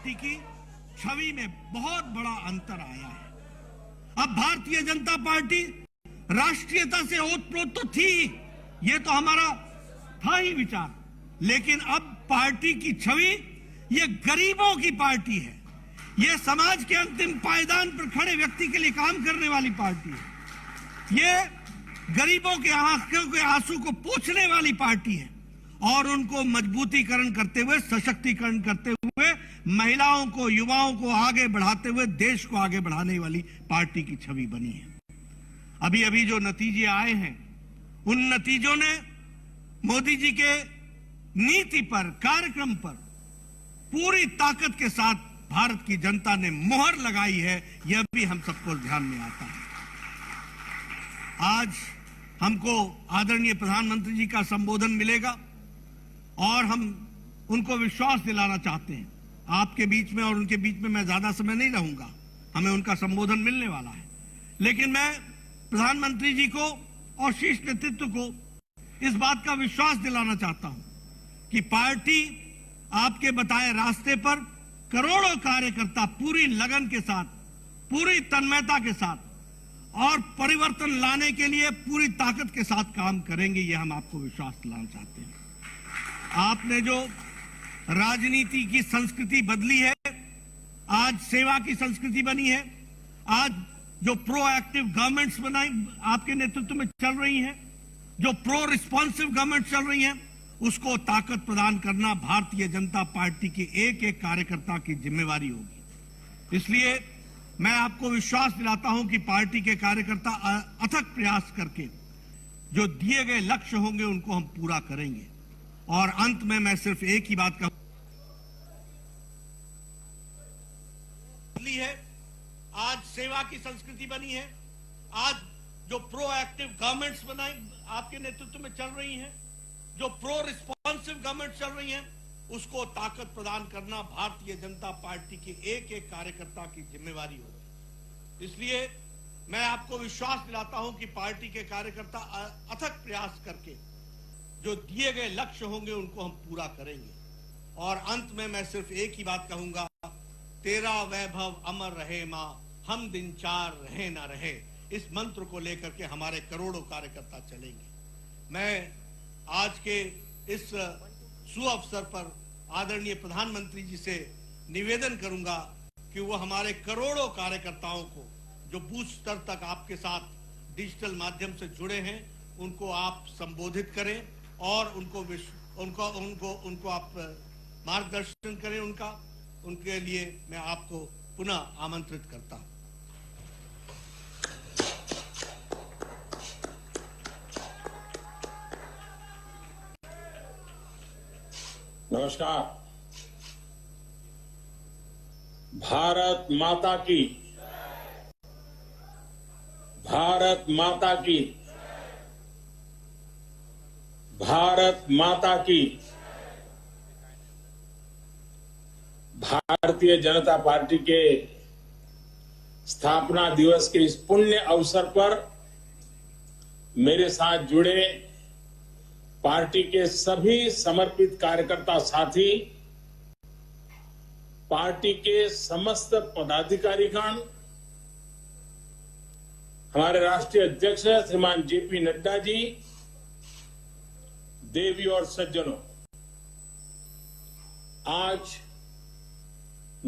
Party की छवि में बहुत बड़ा अंतर आया है। अब भारतीय जनता पार्टी राष्ट्रीयता से ओतप्रोत तो थी, ये तो हमारा था ही विचार, लेकिन अब पार्टी की छवि ये गरीबों की पार्टी है, ये समाज के अंतिम पायदान पर खड़े व्यक्ति के लिए काम करने वाली पार्टी है, ये गरीबों के आंखों के आंसू को पोंछने वाली पार्टी है और उनको मजबूतीकरण करते हुए, सशक्तिकरण करते हुए, महिलाओं को, युवाओं को आगे बढ़ाते हुए देश को आगे बढ़ाने वाली पार्टी की छवि बनी है। अभी अभी जो नतीजे आए हैं, उन नतीजों ने मोदी जी के नीति पर, कार्यक्रम पर पूरी ताकत के साथ भारत की जनता ने मोहर लगाई है, यह भी हम सबको ध्यान में आता है। आज हमको आदरणीय प्रधानमंत्री जी का संबोधन मिलेगा और हम उनको विश्वास दिलाना चाहते हैं। आपके बीच में और उनके बीच में मैं ज्यादा समय नहीं रहूंगा, हमें उनका संबोधन मिलने वाला है, लेकिन मैं प्रधानमंत्री जी को और शीर्ष नेतृत्व को इस बात का विश्वास दिलाना चाहता हूं कि पार्टी आपके बताए रास्ते पर करोड़ों कार्यकर्ता पूरी लगन के साथ, पूरी तन्मयता के साथ और परिवर्तन लाने के लिए पूरी ताकत के साथ काम करेंगे, यह हम आपको विश्वास दिलाना चाहते हैं। आपने जो राजनीति की संस्कृति बदली है, आज सेवा की संस्कृति बनी है, आज जो प्रोएक्टिव गवर्नमेंट्स बनाई आपके नेतृत्व में चल रही हैं, जो प्रो रिस्पॉन्सिव गवर्नमेंट चल रही हैं, उसको ताकत प्रदान करना भारतीय जनता पार्टी के एक एक कार्यकर्ता की जिम्मेवारी होगी। इसलिए मैं आपको विश्वास दिलाता हूं कि पार्टी के कार्यकर्ता अथक प्रयास करके जो दिए गए लक्ष्य होंगे उनको हम पूरा करेंगे। और अंत में मैं सिर्फ एक ही बात कहूंगा, है आज सेवा की संस्कृति बनी है, आज जो प्रोएक्टिव गवर्नमेंट्स बनाई आपके नेतृत्व में चल रही हैं, जो प्रो रिस्पॉन्सिव गवर्नमेंट चल रही हैं, उसको ताकत प्रदान करना भारतीय जनता पार्टी के एक एक कार्यकर्ता की जिम्मेवारी होगी। इसलिए मैं आपको विश्वास दिलाता हूं कि पार्टी के कार्यकर्ता अथक प्रयास करके जो दिए गए लक्ष्य होंगे उनको हम पूरा करेंगे। और अंत में मैं सिर्फ एक ही बात कहूंगा, तेरा वैभव अमर रहे मां, हम दिन चार रहे ना रहे, इस मंत्र को लेकर के हमारे करोड़ों कार्यकर्ता चलेंगे। मैं आज के इस सुअवसर पर आदरणीय प्रधानमंत्री जी से निवेदन करूंगा कि वो हमारे करोड़ों कार्यकर्ताओं को जो बूथ स्तर तक आपके साथ डिजिटल माध्यम से जुड़े हैं, उनको आप संबोधित करें और उनको आप मार्गदर्शन करें। उनके लिए मैं आपको पुनः आमंत्रित करता हूं। नमस्कार। भारत माता की, भारत माता की, भारत माता की। भारतीय जनता पार्टी के स्थापना दिवस के इस पुण्य अवसर पर मेरे साथ जुड़े पार्टी के सभी समर्पित कार्यकर्ता साथी, पार्टी के समस्त पदाधिकारीगण, हमारे राष्ट्रीय अध्यक्ष श्रीमान जेपी नड्डा जी, देवी और सज्जनों, आज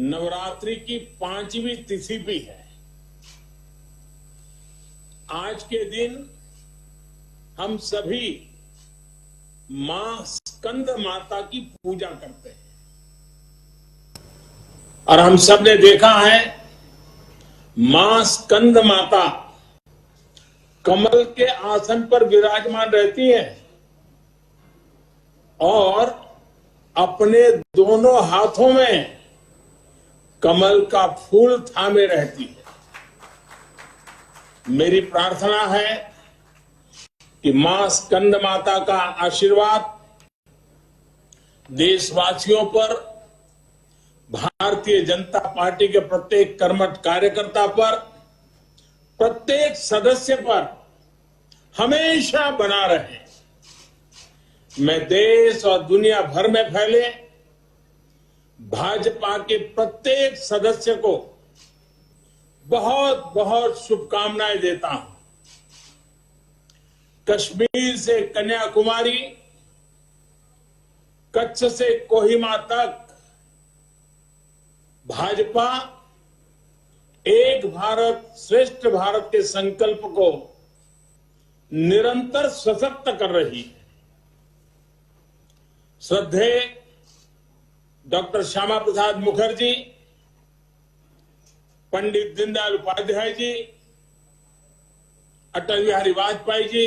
नवरात्रि की 5वीं तिथि भी है। आज के दिन हम सभी मां स्कंद माता की पूजा करते हैं और हम सब ने देखा है मां स्कंद माता कमल के आसन पर विराजमान रहती है और अपने दोनों हाथों में कमल का फूल थामे रहती है। मेरी प्रार्थना है कि मां स्कंद माता का आशीर्वाद देशवासियों पर, भारतीय जनता पार्टी के प्रत्येक कर्मठ कार्यकर्ता पर, प्रत्येक सदस्य पर हमेशा बना रहे। मैं देश और दुनिया भर में फैले भाजपा के प्रत्येक सदस्य को बहुत बहुत शुभकामनाएं देता हूं। कश्मीर से कन्याकुमारी, कच्छ से कोहिमा तक भाजपा एक भारत श्रेष्ठ भारत के संकल्प को निरंतर सशक्त कर रही है। श्रद्धेय डॉक्टर श्यामा प्रसाद मुखर्जी, पंडित दीनदयाल उपाध्याय जी, अटल बिहारी वाजपेयी जी,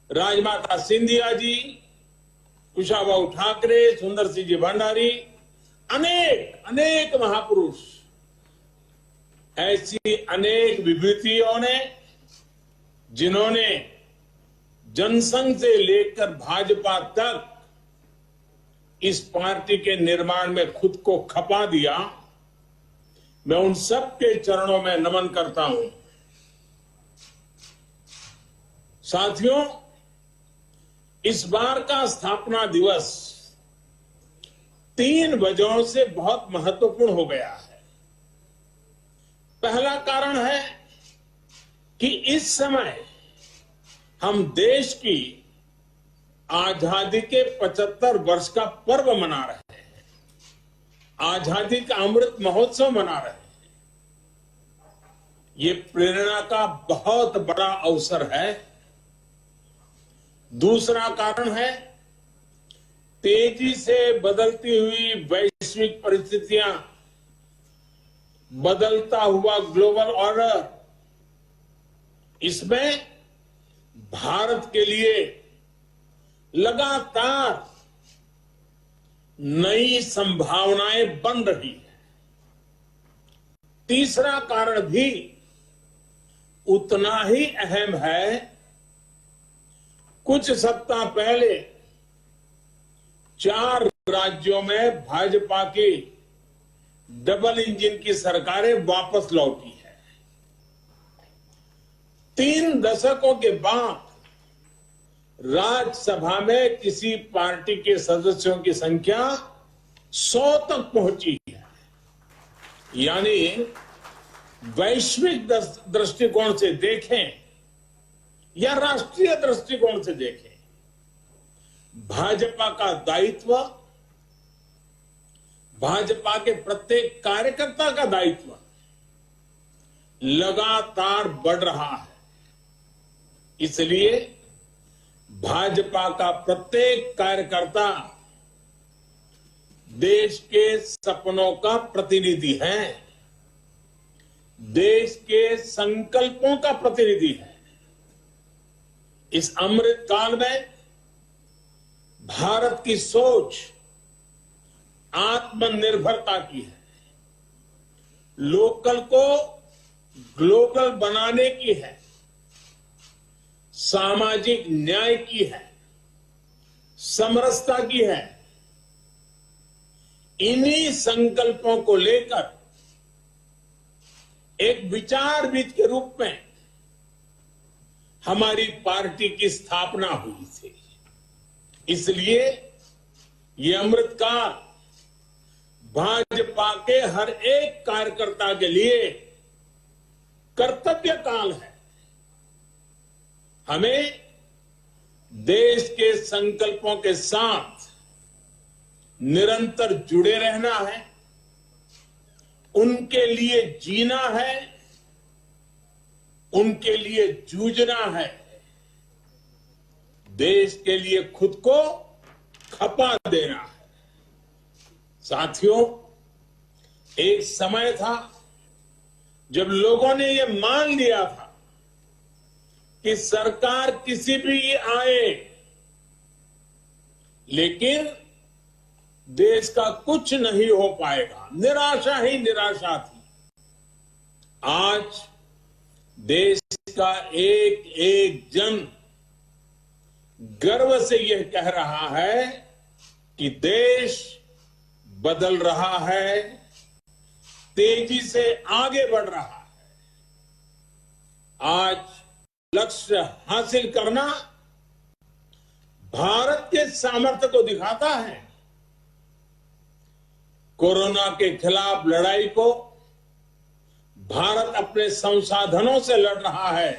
राजमाता सिंधिया जी, कुशाभाऊ ठाकरे, सुंदर सिंह जी भंडारी, अनेक अनेक महापुरुष, ऐसी अनेक विभूतियों ने जिन्होंने जनसंघ से लेकर भाजपा तक इस पार्टी के निर्माण में खुद को खपा दिया, मैं उन सब के चरणों में नमन करता हूं। साथियों, इस बार का स्थापना दिवस 3 वजहों से बहुत महत्वपूर्ण हो गया है। पहला कारण है कि इस समय हम देश की आजादी के 75 वर्ष का पर्व मना रहे हैं, आजादी का अमृत महोत्सव मना रहे हैं। ये प्रेरणा का बहुत बड़ा अवसर है। दूसरा कारण है तेजी से बदलती हुई वैश्विक परिस्थितियां, बदलता हुआ ग्लोबल ऑर्डर, इसमें भारत के लिए लगातार नई संभावनाएं बन रही है। तीसरा कारण भी उतना ही अहम है। कुछ सप्ताह पहले 4 राज्यों में भाजपा की डबल इंजन की सरकारें वापस लौटी है। 3 दशकों के बाद राज्यसभा में किसी पार्टी के सदस्यों की संख्या 100 तक पहुंची है। यानी वैश्विक दृष्टिकोण से देखें या राष्ट्रीय दृष्टिकोण से देखें, भाजपा का दायित्व, भाजपा के प्रत्येक कार्यकर्ता का दायित्व लगातार बढ़ रहा है। इसलिए भाजपा का प्रत्येक कार्यकर्ता देश के सपनों का प्रतिनिधि है, देश के संकल्पों का प्रतिनिधि है। इस अमृत काल में भारत की सोच आत्मनिर्भरता की है, लोकल को ग्लोबल बनाने की है, सामाजिक न्याय की है, समरसता की है। इन्हीं संकल्पों को लेकर एक विचारविद के रूप में हमारी पार्टी की स्थापना हुई थी। इसलिए ये अमृत काल भाजपा के हर एक कार्यकर्ता के लिए कर्तव्य काल है। हमें देश के संकल्पों के साथ निरंतर जुड़े रहना है, उनके लिए जीना है, उनके लिए जूझना है, देश के लिए खुद को खपा देना है। साथियों, एक समय था जब लोगों ने यह मान लिया था कि सरकार किसी भी आए, लेकिन देश का कुछ नहीं हो पाएगा, निराशा ही निराशा थी। आज देश का एक एक जन गर्व से यह कह रहा है कि देश बदल रहा है, तेजी से आगे बढ़ रहा है। आज लक्ष्य हासिल करना भारत के सामर्थ्य को दिखाता है। कोरोना के खिलाफ लड़ाई को भारत अपने संसाधनों से लड़ रहा है,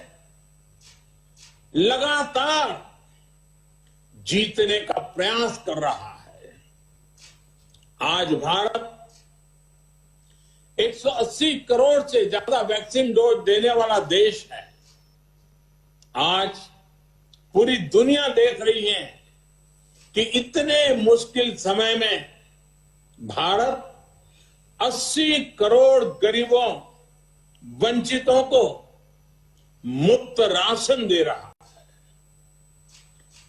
लगातार जीतने का प्रयास कर रहा है। आज भारत 180 करोड़ से ज्यादा वैक्सीन डोज देने वाला देश है। आज पूरी दुनिया देख रही है कि इतने मुश्किल समय में भारत 80 करोड़ गरीबों, वंचितों को मुफ्त राशन दे रहा है।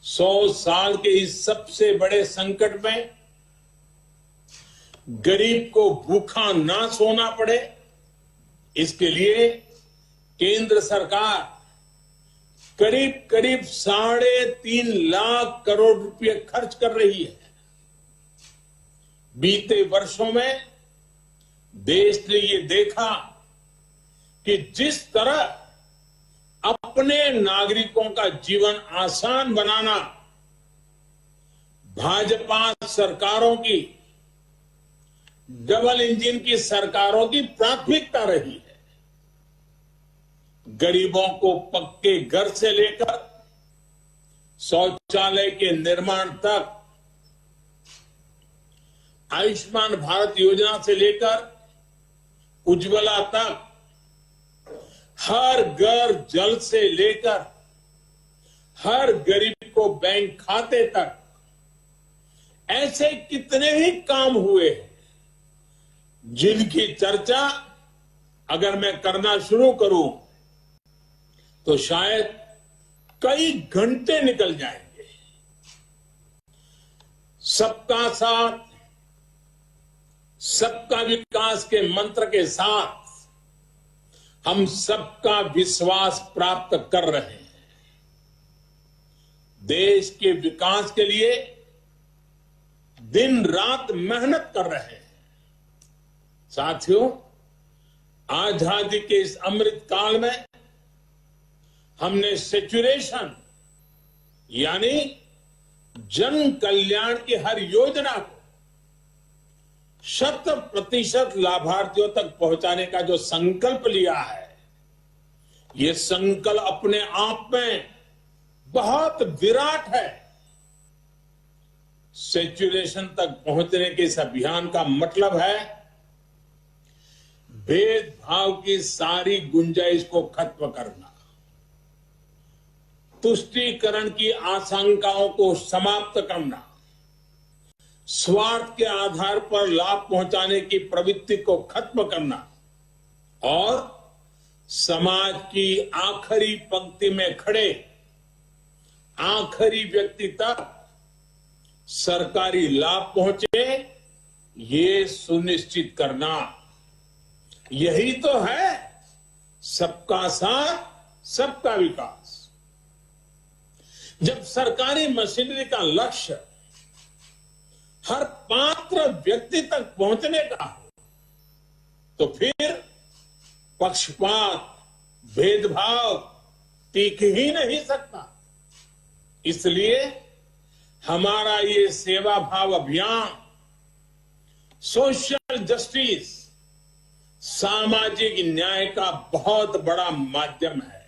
100 साल के इस सबसे बड़े संकट में गरीब को भूखा ना सोना पड़े, इसके लिए केंद्र सरकार करीब करीब 3.5 लाख करोड़ रुपए खर्च कर रही है। बीते वर्षों में देश ने ये देखा कि जिस तरह अपने नागरिकों का जीवन आसान बनाना भाजपा सरकारों की, डबल इंजन की सरकारों की प्राथमिकता रही है। गरीबों को पक्के घर से लेकर शौचालय के निर्माण तक, आयुष्मान भारत योजना से लेकर उज्ज्वला तक, हर घर जल से लेकर हर गरीब को बैंक खाते तक, ऐसे कितने ही काम हुए हैं जिनकी चर्चा अगर मैं करना शुरू करूं तो शायद कई घंटे निकल जाएंगे। सबका साथ, सबका विकास के मंत्र के साथ हम सबका विश्वास प्राप्त कर रहे हैं। देश के विकास के लिए दिन रात मेहनत कर रहे हैं। साथियों, आजादी के इस अमृत काल में हमने सेचुरेशन यानी जन कल्याण की हर योजना को 100% लाभार्थियों तक पहुंचाने का जो संकल्प लिया है, ये संकल्प अपने आप में बहुत विराट है। सेचुरेशन तक पहुंचने के इस अभियान का मतलब है भेदभाव की सारी गुंजाइश को खत्म करना, तुष्टीकरण की आशंकाओं को समाप्त करना, स्वार्थ के आधार पर लाभ पहुंचाने की प्रवृत्ति को खत्म करना और समाज की आखिरी पंक्ति में खड़े आखिरी व्यक्ति तक सरकारी लाभ पहुंचे, ये सुनिश्चित करना। यही तो है सबका साथ, सबका विकास। जब सरकारी मशीनरी का लक्ष्य हर पात्र व्यक्ति तक पहुंचने का हो, तो फिर पक्षपात, भेदभाव टिक ही नहीं सकता। इसलिए हमारा ये सेवा भाव अभियान सोशल जस्टिस, सामाजिक न्याय का बहुत बड़ा माध्यम है।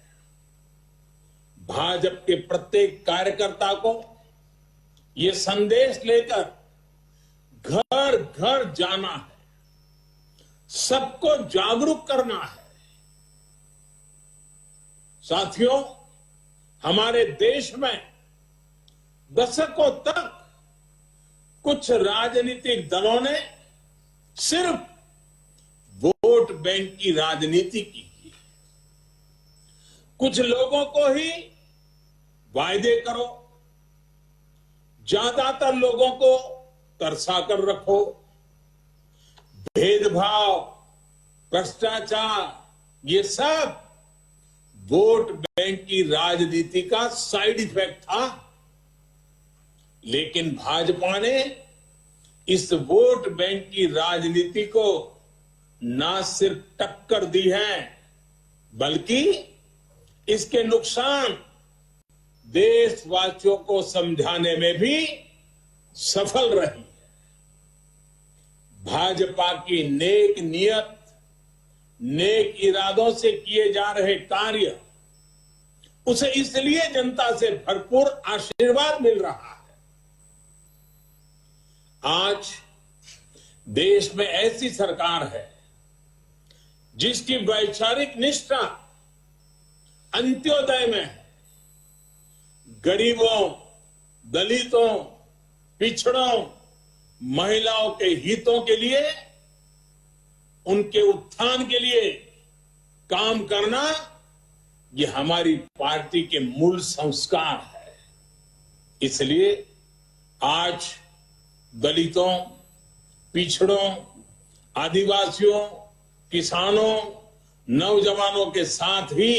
भाजपा के प्रत्येक कार्यकर्ता को ये संदेश लेकर घर घर जाना है, सबको जागरूक करना है। साथियों, हमारे देश में दशकों तक कुछ राजनीतिक दलों ने सिर्फ वोट बैंक की राजनीति की। कुछ लोगों को ही वायदे करो, ज्यादातर लोगों को तरसा कर रखो। भेदभाव, भ्रष्टाचार, ये सब वोट बैंक की राजनीति का साइड इफेक्ट था। लेकिन भाजपा ने इस वोट बैंक की राजनीति को न सिर्फ टक्कर दी है, बल्कि इसके नुकसान देशवासियों को समझाने में भी सफल रही है। भाजपा की नेक नियत, नेक इरादों से किए जा रहे कार्य, उसे इसलिए जनता से भरपूर आशीर्वाद मिल रहा है। आज देश में ऐसी सरकार है जिसकी वैचारिक निष्ठा अंत्योदय में है। गरीबों, दलितों, पिछड़ों, महिलाओं के हितों के लिए, उनके उत्थान के लिए काम करना, ये हमारी पार्टी के मूल संस्कार है। इसलिए आज दलितों, पिछड़ों, आदिवासियों, किसानों, नौजवानों के साथ ही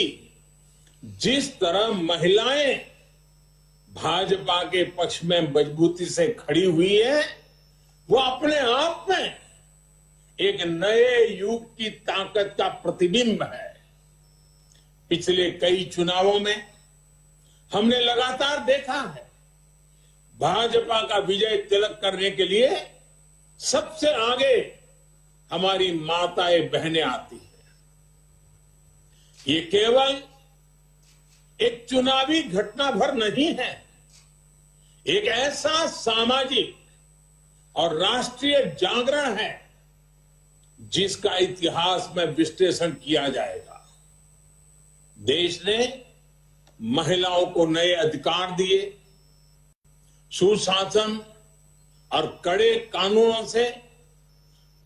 जिस तरह महिलाएं भाजपा के पक्ष में मजबूती से खड़ी हुई है, वो अपने आप में एक नए युग की ताकत का प्रतिबिंब है। पिछले कई चुनावों में हमने लगातार देखा है, भाजपा का विजय तिलक करने के लिए सबसे आगे हमारी माताएं बहनें आती हैं। ये केवल एक चुनावी घटना भर नहीं है, एक ऐसा सामाजिक और राष्ट्रीय जागरण है जिसका इतिहास में विश्लेषण किया जाएगा। देश ने महिलाओं को नए अधिकार दिए, सुशासन और कड़े कानूनों से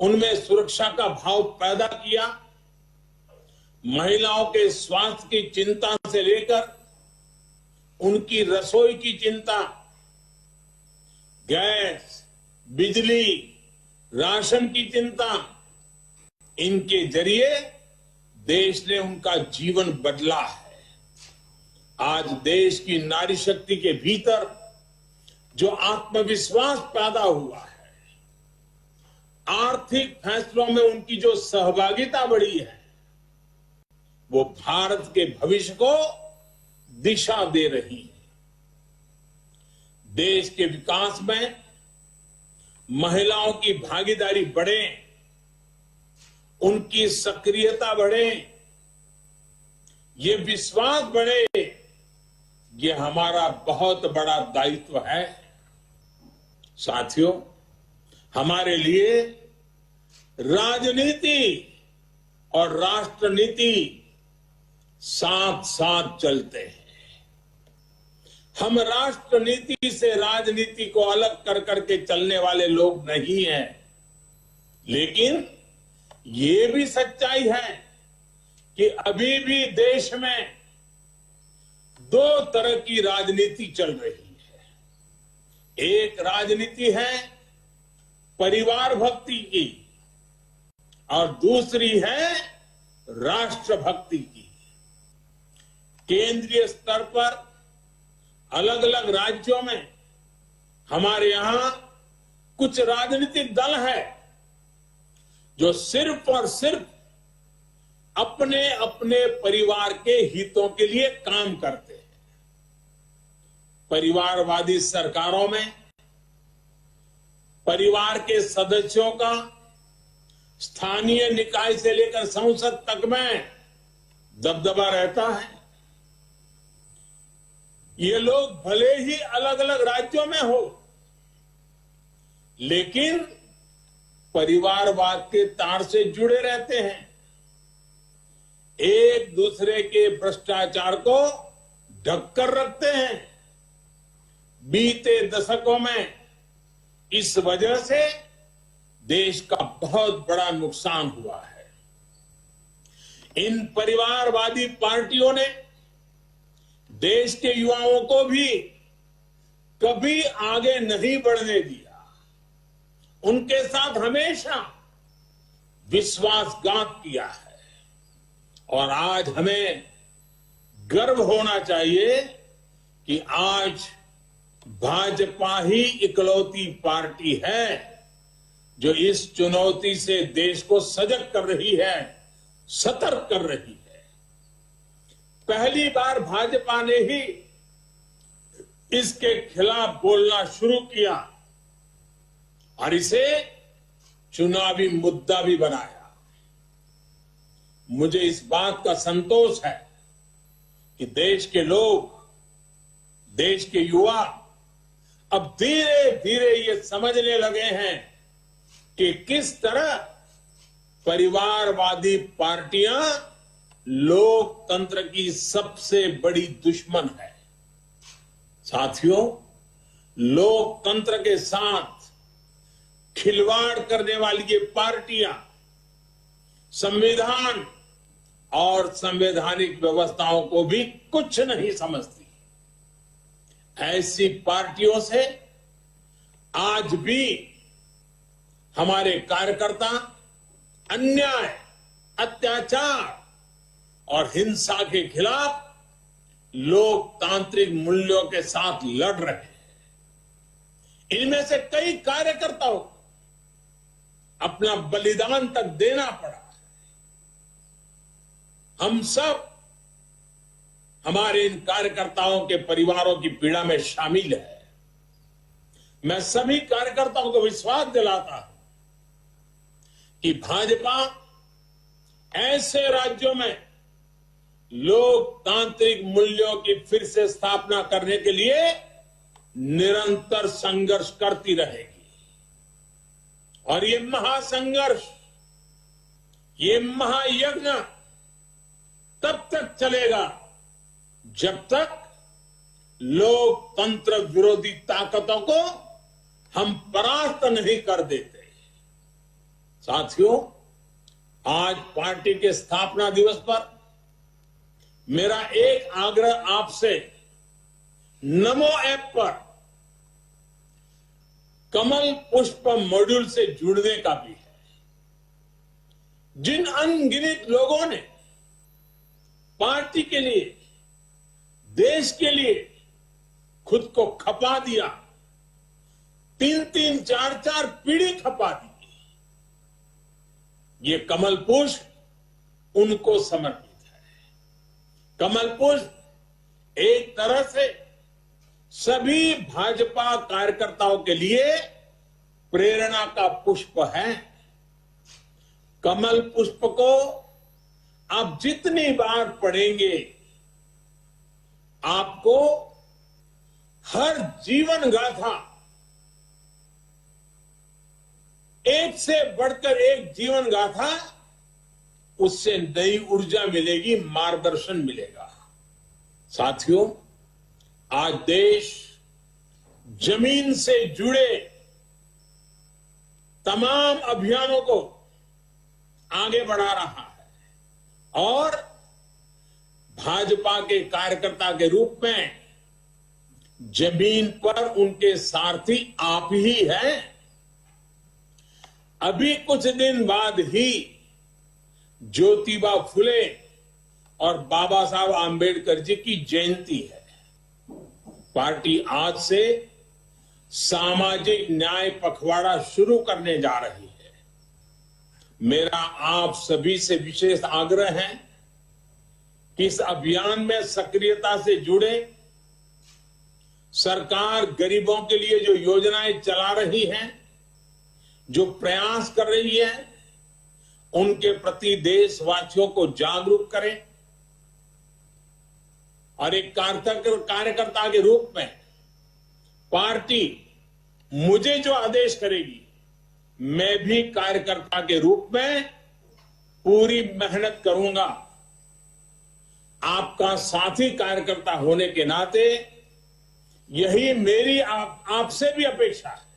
उनमें सुरक्षा का भाव पैदा किया। महिलाओं के स्वास्थ्य की चिंता से लेकर उनकी रसोई की चिंता, गैस, बिजली, राशन की चिंता, इनके जरिए देश ने उनका जीवन बदला है। आज देश की नारी शक्ति के भीतर जो आत्मविश्वास पैदा हुआ है, आर्थिक फैसलों में उनकी जो सहभागिता बढ़ी है, वो भारत के भविष्य को दिशा दे रही है। देश के विकास में महिलाओं की भागीदारी बढ़े, उनकी सक्रियता बढ़े, ये विश्वास बढ़े, ये हमारा बहुत बड़ा दायित्व है। साथियों, हमारे लिए राजनीति और राष्ट्रनीति साथ साथ चलते हैं। हम राष्ट्रनीति से राजनीति को अलग कर करके चलने वाले लोग नहीं हैं, लेकिन ये भी सच्चाई है कि अभी भी देश में दो तरह की राजनीति चल रही है। एक राजनीति है परिवार भक्ति की और दूसरी है राष्ट्र भक्ति की। केंद्रीय स्तर पर अलग अलग राज्यों में हमारे यहां कुछ राजनीतिक दल है जो सिर्फ और सिर्फ अपने अपने परिवार के हितों के लिए काम करते हैं। परिवारवादी सरकारों में परिवार के सदस्यों का स्थानीय निकाय से लेकर संसद तक में दबदबा रहता है। ये लोग भले ही अलग अलग राज्यों में हो, लेकिन परिवारवाद के तार से जुड़े रहते हैं। एक दूसरे के भ्रष्टाचार को ढककर रखते हैं। बीते दशकों में इस वजह से देश का बहुत बड़ा नुकसान हुआ है। इन परिवारवादी पार्टियों ने देश के युवाओं को भी कभी आगे नहीं बढ़ने दिया। उनके साथ हमेशा विश्वासघात किया है। और आज हमें गर्व होना चाहिए कि आज भाजपा ही इकलौती पार्टी है जो इस चुनौती से देश को सजग कर रही है, सतर्क कर रही है। पहली बार भाजपा ने ही इसके खिलाफ बोलना शुरू किया और इसे चुनावी मुद्दा भी बनाया। मुझे इस बात का संतोष है कि देश के लोग, देश के युवा अब धीरे धीरे ये समझने लगे हैं कि किस तरह परिवारवादी पार्टियां लोकतंत्र की सबसे बड़ी दुश्मन है। साथियों, लोकतंत्र के साथ खिलवाड़ करने वाली ये पार्टियां संविधान और संवैधानिक व्यवस्थाओं को भी कुछ नहीं समझती। ऐसी पार्टियों से आज भी हमारे कार्यकर्ता अन्याय, अत्याचार और हिंसा के खिलाफ लोकतांत्रिक मूल्यों के साथ लड़ रहे हैं। इनमें से कई कार्यकर्ताओं को अपना बलिदान तक देना पड़ा। हम सब हमारे इन कार्यकर्ताओं के परिवारों की पीड़ा में शामिल है। मैं सभी कार्यकर्ताओं को विश्वास दिलाता हूं कि भाजपा ऐसे राज्यों में लोकतांत्रिक मूल्यों की फिर से स्थापना करने के लिए निरंतर संघर्ष करती रहेगी। और ये महासंघर्ष, ये महायज्ञ तब तक चलेगा जब तक लोकतंत्र विरोधी ताकतों को हम परास्त नहीं कर देते। साथियों, आज पार्टी के स्थापना दिवस पर मेरा एक आग्रह आपसे नमो ऐप पर कमल पुष्प मॉड्यूल से जुड़ने का भी है। जिन अनगिनत लोगों ने पार्टी के लिए, देश के लिए खुद को खपा दिया, 3-3, 4-4 पीढ़ी खपा दी, ये कमल पुष्प उनको समर्पित है। कमल पुष्प एक तरह से सभी भाजपा कार्यकर्ताओं के लिए प्रेरणा का पुष्प है। कमल पुष्प को आप जितनी बार पढ़ेंगे, आपको हर जीवन गाथा, एक से बढ़कर एक जीवन गाथा, उससे नई ऊर्जा मिलेगी, मार्गदर्शन मिलेगा। साथियों, आज देश जमीन से जुड़े तमाम अभियानों को आगे बढ़ा रहा है और भाजपा के कार्यकर्ता के रूप में जमीन पर उनके सारथी आप ही हैं। अभी कुछ दिन बाद ही ज्योतिबा फुले और बाबा साहब आंबेडकर जी की जयंती है। पार्टी आज से सामाजिक न्याय पखवाड़ा शुरू करने जा रही है। मेरा आप सभी से विशेष आग्रह है कि इस अभियान में सक्रियता से जुड़े। सरकार गरीबों के लिए जो योजनाएं चला रही है, जो प्रयास कर रही है, उनके प्रति देशवासियों को जागरूक करें और एक कार्यकर्ता के रूप में पार्टी मुझे जो आदेश करेगी, मैं भी कार्यकर्ता के रूप में पूरी मेहनत करूंगा। आपका साथी कार्यकर्ता होने के नाते यही मेरी आपसे भी अपेक्षा है।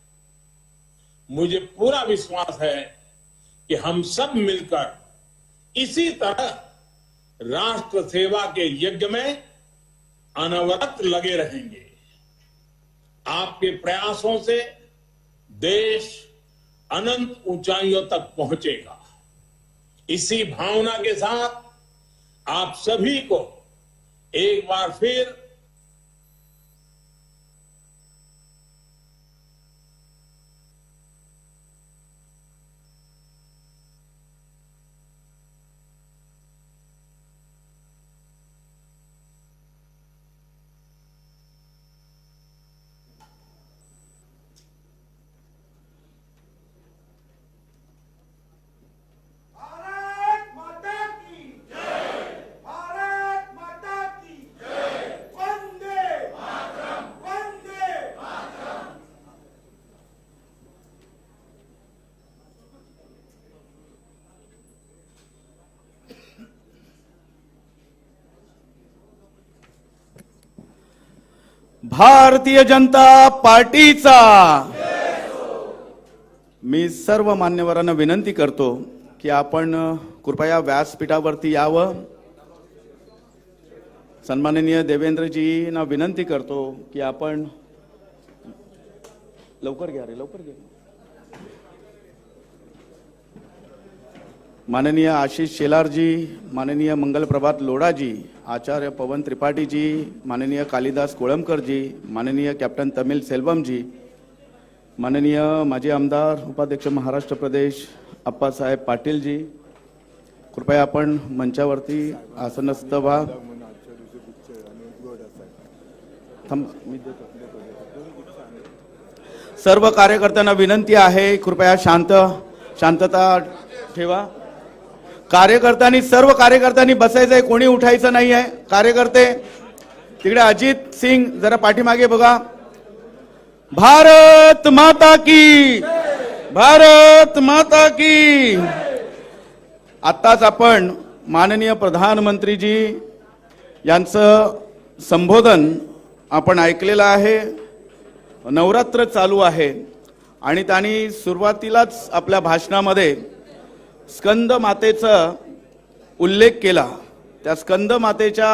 मुझे पूरा विश्वास है कि हम सब मिलकर इसी तरह राष्ट्र सेवा के यज्ञ में अनवरत लगे रहेंगे। आपके प्रयासों से देश अनंत ऊंचाइयों तक पहुंचेगा। इसी भावना के साथ आप सभी को एक बार फिर भारतीय जनता पार्टीचा मी सर्व मान्यवरांना विनंती करतो की आपण कृपया व्यासपीठावरती यावं. सन्माननीय देवेंद्रजींना विनंती करतो की आपण लवकर घ्या रे, लवकर घ्या. माननीय आशीष शेलारजी, माननीय मंगल प्रभात लोढ़ाजी, आचार्य पवन त्रिपाठी जी, माननीय कालिदास कोळंबकर जी, माननीय कैप्टन तमिल सेल्वम जी, माननीय माजी आमदार उपाध्यक्ष महाराष्ट्र प्रदेश अप्पासाहेब पाटील जी, कृपया आपण मंचावरती आसनस्थ व्हा. सर्व कार्यकर्त्यांना विनंती आहे, कृपया शांतता ठेवा. सर्व कार्यकर्त्यांनी बसायचंय, कोणी उठायचं नाही आहे. कार्यकर्ते तिकडे अजित सिंग जरा पाठीमागे बघा. भारत माता की, भारत माता की. आताच आपण माननीय प्रधानमंत्रीजी यांचं संबोधन आपण ऐकलेलं आहे. नवरात्र चालू आहे आणि त्यांनी सुरुवातीलाच आपल्या भाषणामध्ये स्कंद मातेचा उल्लेख केला. त्या स्कंद मातेच्या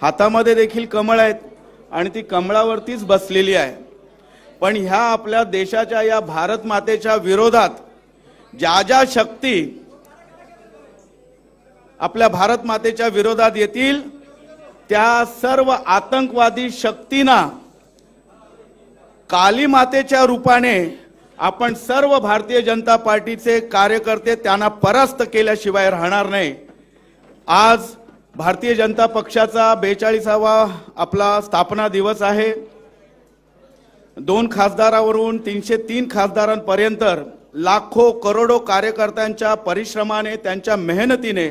हातामध्ये देखील कमळ आहेत आणि ती कमळावरतीच बसलेली आहे. पण ह्या आपल्या देशाच्या या भारत मातेच्या विरोधात ज्या ज्या शक्ती आपल्या भारत मातेच्या विरोधात येतील त्या सर्व आतंकवादी शक्तींना काली मातेच्या रूपाने आपण सर्व भारतीय जनता पार्टीचे कार्यकर्ते त्यांना परास्त केल्याशिवाय राहणार नाही. आज भारतीय जनता पक्षाचा 42वा आपला स्थापना दिवस आहे. 2 खासदारावरून 303 खासदारांपर्यंत लाखो करोडो कार्यकर्त्यांच्या परिश्रमाने, त्यांच्या मेहनतीने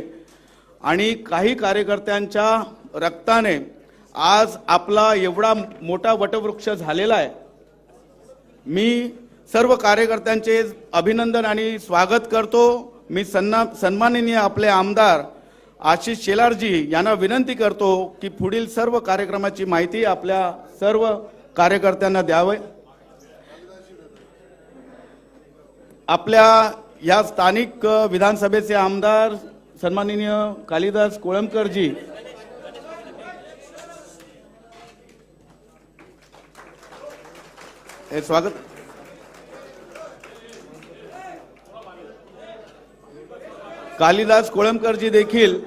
आणि काही कार्यकर्त्यांच्या रक्ताने आज आपला एवढा मोठा वटवृक्ष झालेला आहे. मी सर्व कार्यकर्त्यांचे अभिनंदन आणि स्वागत करतो. मी सन्माननीय आपले आमदार आशीष शेलारजी यांना विनंती करतो की पुढील सर्व कार्यक्रमाची माहिती आपल्या सर्व कार्यकर्त्यांना द्यावे. आपल्या या स्थानिक विधानसभेचे आमदार सन्माननीय कालिदास कोळंबकर जी हे स्वागत. कालिदास कोळंबकर जी देखील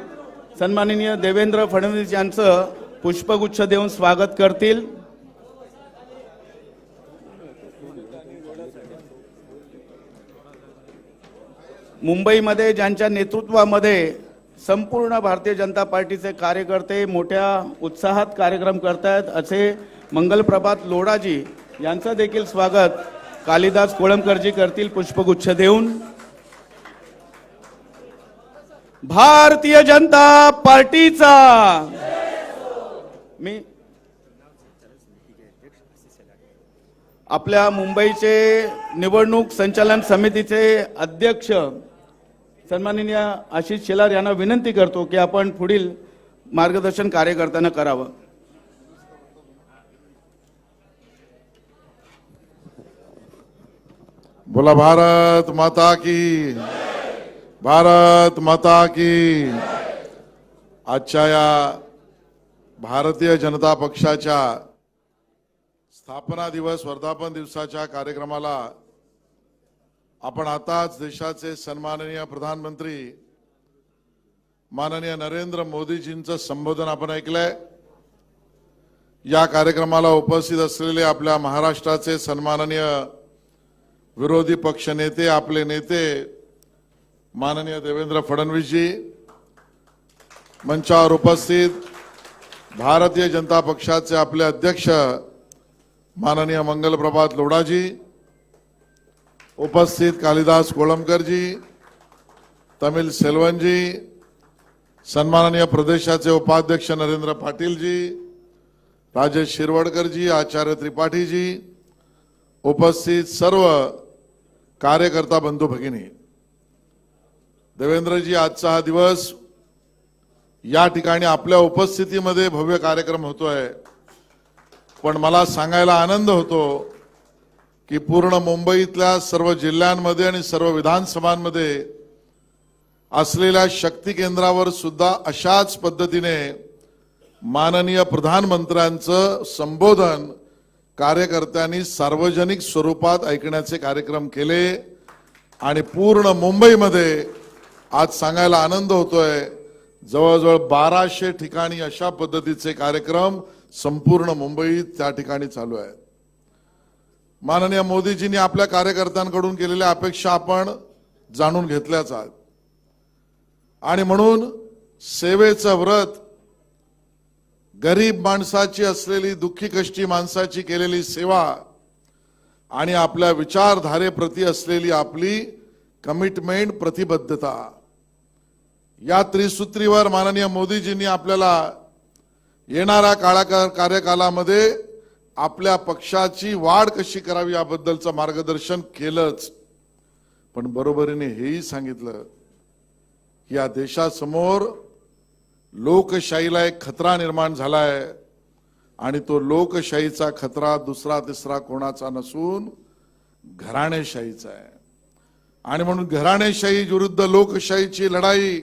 सन्माननीय देवेंद्र फडणवीस यांचं पुष्पगुच्छ देऊन स्वागत करतील. मुंबईमध्ये ज्यांच्या नेतृत्वामध्ये संपूर्ण भारतीय जनता पार्टीचे कार्यकर्ते मोठ्या उत्साहात कार्यक्रम करतायत असे मंगल प्रभात लोढ़ाजी यांचं देखील स्वागत कालिदास कोळंबकरजी करतील पुष्पगुच्छ देऊन. भारतीय जनता पार्टीचा मी आपल्या मुंबईचे निवडणूक संचालन समितीचे अध्यक्ष सन्माननीय आशीष शेलार यांना विनंती करतो की आपण पुढील मार्गदर्शन कार्यकर्त्यांना करावं. बोला भारत माता की, भारत माता की. आजच्या या भारतीय जनता पक्षाच्या स्थापना दिवस वर्धापन दिवसाच्या कार्यक्रमाला आपण आताच देशाचे सन्माननीय प्रधानमंत्री माननीय नरेंद्र मोदीजींचं संबोधन आपण ऐकलंय. या कार्यक्रमाला उपस्थित असलेले आपल्या महाराष्ट्राचे सन्माननीय विरोधी पक्ष नेते, आपले नेते माननीय देवेंद्र फडणवीस जी, मंचावर उपस्थित भारतीय जनता पक्षाचे आपले अध्यक्ष माननीय मंगल प्रभात लोढ़ा जी, उपस्थित कालिदास कोळंबकर जी, तमिल सेल्वन जी, सन्माननीय प्रदेशाचे उपाध्यक्ष नरेंद्र पाटील जी, राजेश शिरवडकर जी, आचार्य त्रिपाठी जी, उपस्थित सर्व कार्यकर्ता बंधू भगिनी. देवेंद्रजी, आजचा हा दिवस या ठिकाणी आपल्या उपस्थितीमध्ये भव्य कार्यक्रम होतोय, पण मला सांगायला आनंद होतो की पूर्ण मुंबईतल्या सर्व जिल्ह्यांमध्ये आणि सर्व विधानसभांमध्ये असलेल्या शक्ती केंद्रावर सुद्धा अशाच पद्धतीने माननीय प्रधानमंत्र्यांचं संबोधन कार्यकर्त्यांनी सार्वजनिक स्वरूपात ऐकण्याचे कार्यक्रम केले आणि पूर्ण मुंबईमध्ये आज सांगायला आनंद होतोय जवळजवळ 1200 ठिकाणी अशा पद्धतीचे कार्यक्रम संपूर्ण मुंबईत त्या ठिकाणी चालू आहेत. माननीय मोदीजींनी आपल्या कार्यकर्त्यांकडून केलेल्या अपेक्षा आपण जाणून घेतल्याच आहेत आणि म्हणून सेवेचं व्रत, गरीब माणसाची असलेली दुःखी कष्टी माणसाची केलेली सेवा आणि आपल्या विचारधारेप्रती असलेली आपली कमिटमेंट, प्रतिबद्धता, या त्रिसूत्रीवर माननीय मोदीजींनी आपल्याला येणाऱ्या कार्यकालामध्ये आपल्या पक्षाची वाढ कशी करावी याबद्दलचं मार्गदर्शन केलंच. पण बरोबरीने हेही सांगितलं की या देशासमोर लोकशाहीला एक खतरा निर्माण झालाय आणि तो लोकशाहीचा खतरा दुसरा तिसरा कोणाचा नसून घराणेशाहीचा आहे. आणि म्हणून घराणेशाही विरुद्ध लोकशाहीची लढाई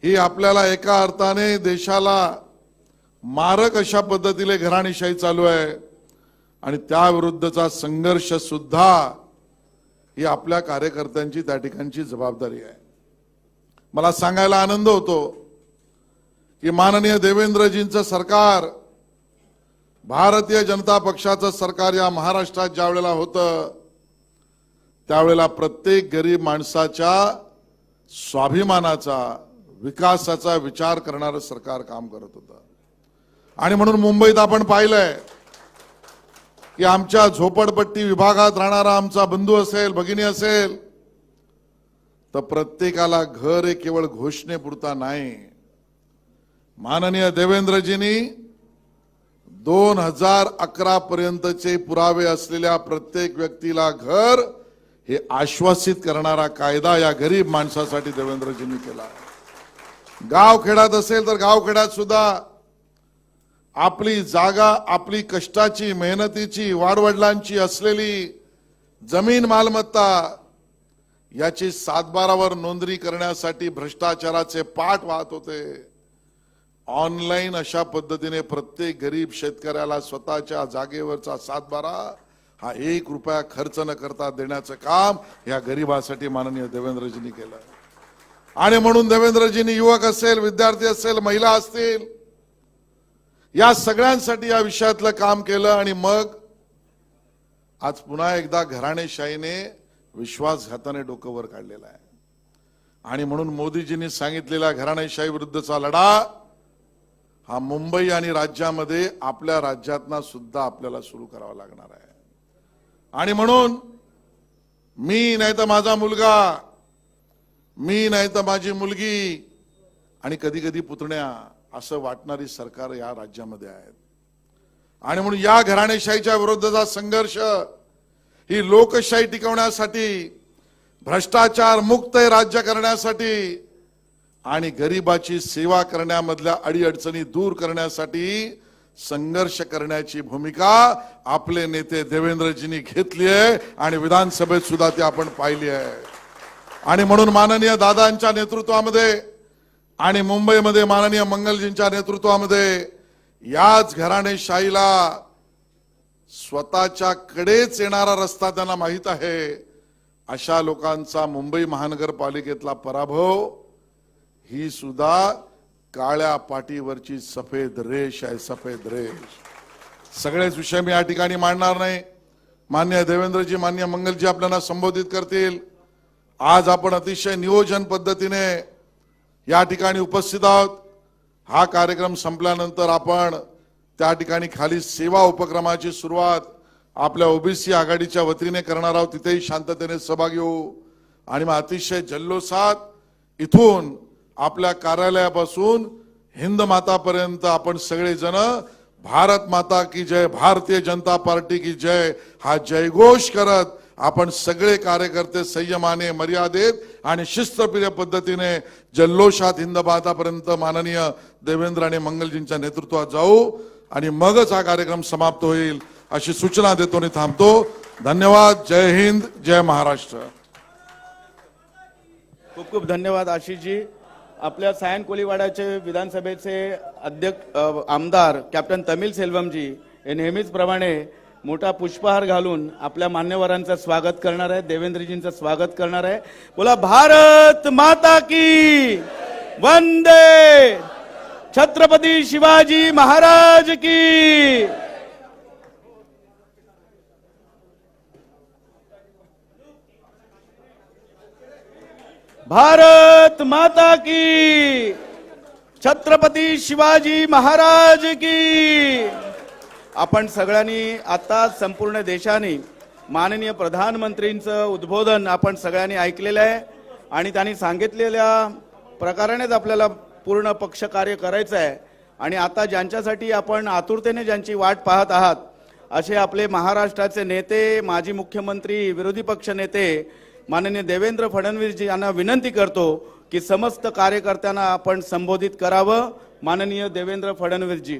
ही आपल्याला एका अर्थाने देशाला मारक अशा पद्धतीने घराणेशाही चालू आहे आणि त्या विरुद्धचा संघर्ष सुद्धा ही आपल्या कार्यकर्त्यांची त्या ठिकाणची जबाबदारी आहे. मला सांगायला आनंद होतो की माननीय देवेंद्रजींचं सरकार, भारतीय जनता पक्षाचं सरकार या महाराष्ट्रात ज्या वेळेला होतं त्यावेळेला प्रत्येक गरीब माणसाच्या स्वाभिमानाचा, विकासाचा विचार करणारं सरकार काम करत होतं. आणि म्हणून मुंबईत आपण पाहिलंय की आमच्या झोपडपट्टी विभागात राहणारा आमचा बंधू असेल, भगिनी असेल, तर प्रत्येकाला घर हे केवळ घोषणेपुरता नाही. माननीय देवेंद्रजींनी 2011 पर्यंतचे पुरावे असलेल्या प्रत्येक व्यक्तीला घर हे आश्वासित करणारा कायदा या गरीब माणसासाठी देवेंद्रजींनी केला. गावखेड्यात असेल तर गावखेड्यात सुद्धा आपली जागा, आपली कष्टाची, मेहनतीची, वाडवडिलांची असलेली जमीन मालमत्ता याची 7/12वर नोंदणी करण्यासाठी भ्रष्टाचाराचे पाठ वाहत होते. ऑनलाईन अशा पद्धतीने प्रत्येक गरीब शेतकऱ्याला स्वतःच्या जागेवरचा 7/12 हा 1 रुपया खर्च न करता देण्याचं काम या गरीबासाठी माननीय देवेंद्रजींनी केलं. आणि म्हणून देवेंद्रजींनी युवक असेल, विद्यार्थी असेल, महिला असतील, या सगळ्यांसाठी या विषयातलं काम केलं. आणि मग आज पुन्हा एकदा घराणेशाहीने विश्वासघाताने डोकं वर काढलेलं आहे. आणि म्हणून मोदीजींनी सांगितलेला घराणेशाही विरुद्धचा लढा हा मुंबई आणि राज्यामध्ये आपल्या राज्यातना सुद्धा आपल्याला सुरू करावा लागणार आहे. आणि म्हणून मी नाही तर माझा मुलगा, मी नाही तर माझी मुलगी आणि कधी कधी पुतण्या असं वाटणारी सरकार या राज्यामध्ये आहेत. आणि म्हणून या घराणेशाहीच्या विरोधाचा संघर्ष ही लोकशाही टिकवण्यासाठी, भ्रष्टाचार मुक्त राज्य करण्यासाठी आणि गरिबाची सेवा करण्यामधल्या अडीअडचणी दूर करण्यासाठी संघर्ष करण्याची भूमिका आपले नेते देवेंद्रजींनी घेतली आहे आणि विधानसभेत सुद्धा ती आपण पाहिली आहे. आणि म्हणून माननीय दादांच्या नेतृत्वामध्ये आणि मुंबईमध्ये माननीय मंगलजींच्या नेतृत्वामध्ये याच घराणेशाहीला स्वतःच्या कडेच येणारा रस्ता त्यांना माहित आहे. अशा लोकांचा मुंबई महानगरपालिकेतला पराभव ही सुद्धा काळ्या पाटीवरची सफेद रेष आहे, सफेद रेष. सगळेच विषय मी या ठिकाणी मांडणार नाही. मान्य देवेंद्रजी, मान्य मंगलजी आपल्याला संबोधित करतील. आज आपण अतिशय नियोजन पद्धतीने या ठिकाणी उपस्थित आहोत. हा कार्यक्रम संपल्यानंतर आपण त्या ठिकाणी खाली सेवा उपक्रमाची सुरुवात आपल्या ओबीसी आघाडीच्या वतीने करणार आहोत. तिथेही शांततेने सहभागी होऊ आणि मग अतिशय जल्लोषात इथून आपल्या कार्यालयापासून हिंद मातापर्यंत आपण सगळेजण भारत माता की जय, भारतीय जनता पार्टी की जय हा जयघोष करत आपण सगळे कार्यकर्ते संयमाने, मर्यादेत आणि शिस्तप्रिय पद्धतीने जल्लोषात हिंद मातापर्यंत माननीय देवेंद्र आणि मंगलजींच्या नेतृत्वात जाऊ. आणि मगच हा कार्यक्रम समाप्त होईल अशी सूचना देतो आणि थांबतो. धन्यवाद. जय हिंद, जय महाराष्ट्र. खूप खूप धन्यवाद आशिषजी. आपल्या सायन कोळीवाडाचे विधानसभेचे अध्यक्ष आमदार कॅप्टन तमिल सेल्वमजी हे नेहमीच प्रमाणे मोठा पुष्पहार घालून आपल्या मान्यवरांचं स्वागत करणार आहे, देवेंद्रजींचं स्वागत करणार आहे. बोला भारत माता की वंदे, छत्रपती शिवाजी महाराज की. भारत माता की, छत्रपती शिवाजी महाराज की. आपण सगळ्यांनी आता संपूर्ण देशाने माननीय प्रधानमंत्रींचं उद्बोधन आपण सगळ्यांनी ऐकलेलं आहे आणि त्यांनी सांगितलेल्या प्रकारानेच आपल्याला पूर्ण पक्ष कार्य करायचं आहे. आणि आता ज्यांच्यासाठी आपण आतुरतेने ज्यांची वाट पाहत आहात असे आपले महाराष्ट्राचे नेते, माजी मुख्यमंत्री, विरोधी पक्ष नेते माननीय देवेंद्र फडणवीसजी यांना विनंती करतो की समस्त कार्यकर्त्यांना आपण संबोधित करावं. माननीय देवेंद्र फडणवीसजी.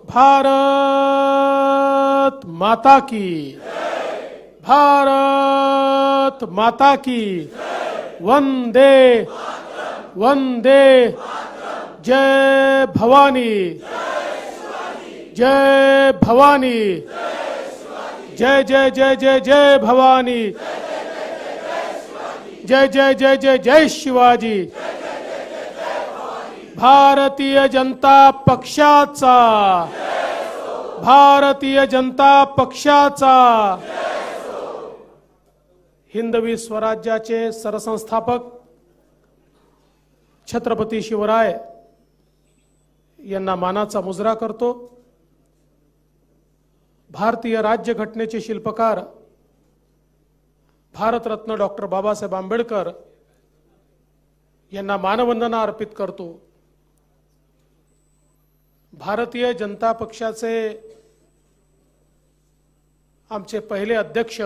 भारत माता की, भारत माता की, वंदे वंदे, जय भवानी, जय भवानी, जय जय जय जय जय भवानी, जय जय जय जय जय शिवाजी. भारतीय जनता पक्षाचा, भारतीय जनता पक्षाचा, हिंदवी स्वराज्याचे सरसंस्थापक छत्रपती शिवराय यांना मानाचा मुजरा करतो. भारतीय राज्यघटनेचे शिल्पकार भारतरत्न डॉक्टर बाबासाहेब आंबेडकर यांना मानवंदना अर्पित करतो. भारतीय जनता पक्षाचे आमचे पहिले अध्यक्ष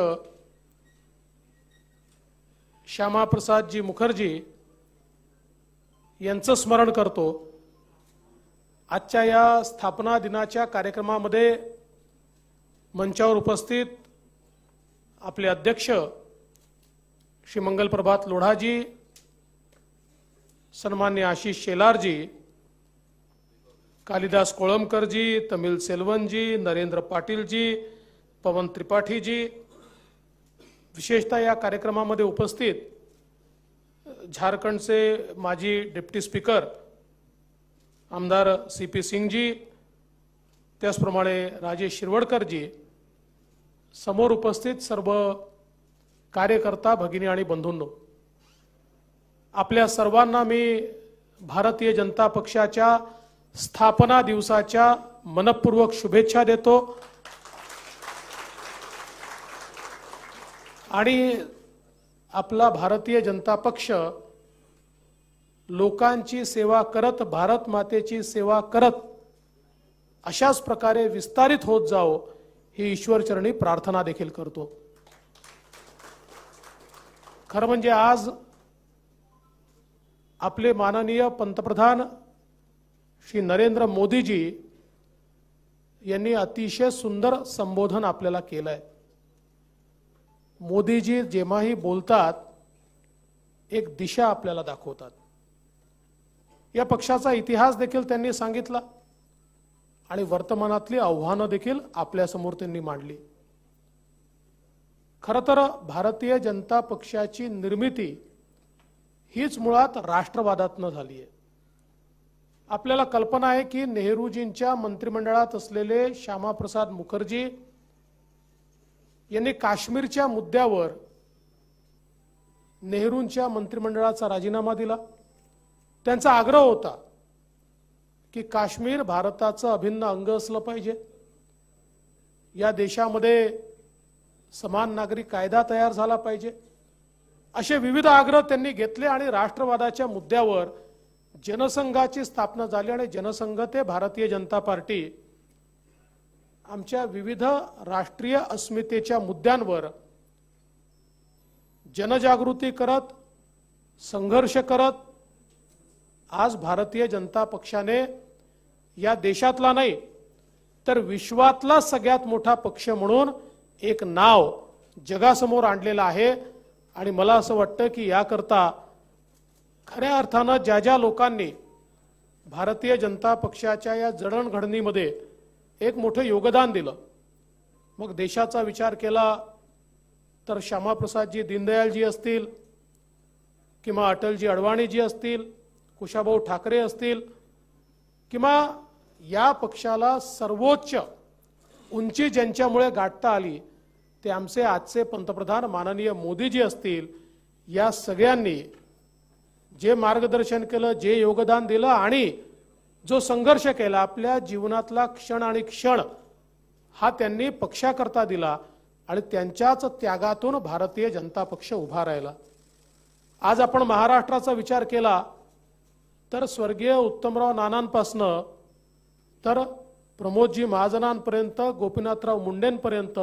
श्यामाप्रसादजी मुखर्जी यांचं स्मरण करतो. आजच्या या स्थापना दिनाच्या कार्यक्रमामध्ये मंचावर उपस्थित आपले अध्यक्ष श्री मंगलप्रभात लोढाजी, सन्मान्य आशिष शेलारजी, कालिदास कोळंबकरजी, तमिल सेल्वनजी, नरेंद्र पाटीलजी, पवन त्रिपाठीजी, विशेषतः या कार्यक्रमामध्ये उपस्थित झारखंडचे माजी डिप्टी स्पीकर आमदार CP सिंगजी, त्याचप्रमाणे राजेश शिरवडकरजी, समोर उपस्थित सर्व कार्यकर्ता भगिनी आणि बंधूंनो, आपल्या सर्वांना मी भारतीय जनता पक्षाच्या स्थापना दिवसाच्या मनपूर्वक शुभेच्छा देतो. आणि आपला भारतीय जनता पक्ष लोकांची सेवा करत, भारत मातेची सेवा करत अशाच प्रकारे विस्तारित होत जाओ ही ईश्वरचरणी प्रार्थना देखील करतो. खरं म्हणजे आज आपले माननीय पंतप्रधान श्री नरेंद्र मोदीजी यांनी अतिशय सुंदर संबोधन आपल्याला केलंय. मोदीजी जेव्हाही बोलतात एक दिशा आपल्याला दाखवतात. या पक्षाचा इतिहास देखील त्यांनी सांगितला आणि वर्तमानातली आव्हानं देखील आपल्या समोर त्यांनी मांडली. खरं तर भारतीय जनता पक्षाची निर्मिती हीच मुळात राष्ट्रवादातनं झाली आहे. आपल्याला कल्पना आहे की नेहरूजींच्या मंत्रिमंडळात असलेले श्यामाप्रसाद मुखर्जी यांनी काश्मीरच्या मुद्द्यावर नेहरूंच्या मंत्रिमंडळाचा राजीनामा दिला. त्यांचा आग्रह होता की काश्मीर भारताचं अभिन्न अंग असलं पाहिजे, या देशामध्ये समान नागरी कायदा तयार झाला पाहिजे, असे विविध आग्रह त्यांनी घेतले आणि राष्ट्रवादाच्या मुद्द्यावर जनसंघाची स्थापना झाली आणि जनसंघ ते भारतीय जनता पार्टी आमच्या विविध राष्ट्रीय अस्मितेच्या मुद्द्यांवर जनजागृती करत, संघर्ष करत आज भारतीय जनता पक्षाने या देशातला नाही तर विश्वातला सगळ्यात मोठा पक्ष म्हणून एक नाव जगासमोर आणलेलं आहे। आणि मला असं वाटतं की याकरता खऱ्या अर्थानं ज्या ज्या लोकांनी भारतीय जनता पक्षाच्या या जडणघडणीमध्ये एक मोठं योगदान दिलं, मग देशाचा विचार केला तर श्यामाप्रसादजी दीनदयालजी असतील किंवा अटलजी अडवाणीजी असतील, कुशाभाऊ ठाकरे असतील, किंवा या पक्षाला सर्वोच्च उंची ज्यांच्यामुळे गाठता आली ते आमचे आजचे पंतप्रधान माननीय मोदीजी असतील, या सगळ्यांनी जे मार्गदर्शन केलं, जे योगदान दिलं आणि जो संघर्ष केला, आपल्या जीवनातला क्षण आणि क्षण हा त्यांनी पक्षाकरता दिला आणि त्यांच्याच त्यागातून भारतीय जनता पक्ष उभा राहिला। आज आपण महाराष्ट्राचा विचार केला तर स्वर्गीय उत्तमराव नानांपासनं तर प्रमोदजी महाजनांपर्यंत, गोपीनाथराव मुंडेंपर्यंत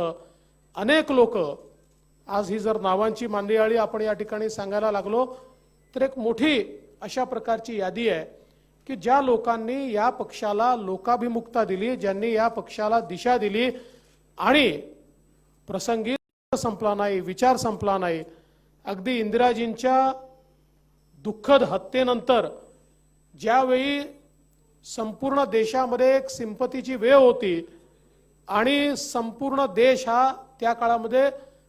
अनेक लोक, आज ही जर नावांची मांदियाळी आपण या ठिकाणी सांगायला लागलो तर एक मोठी अशा प्रकारची यादी आहे की ज्या लोकांनी या पक्षाला लोकाभिमुखता दिली, ज्यांनी या पक्षाला दिशा दिली आणि प्रसंगी संपला नाही, विचार संपला नाही। अगदी इंदिराजींच्या दुःखद हत्येनंतर ज्यावेळी संपूर्ण देशामध्ये एक सिंपतीची वेव होती आणि संपूर्ण देश हा त्या काळामध्ये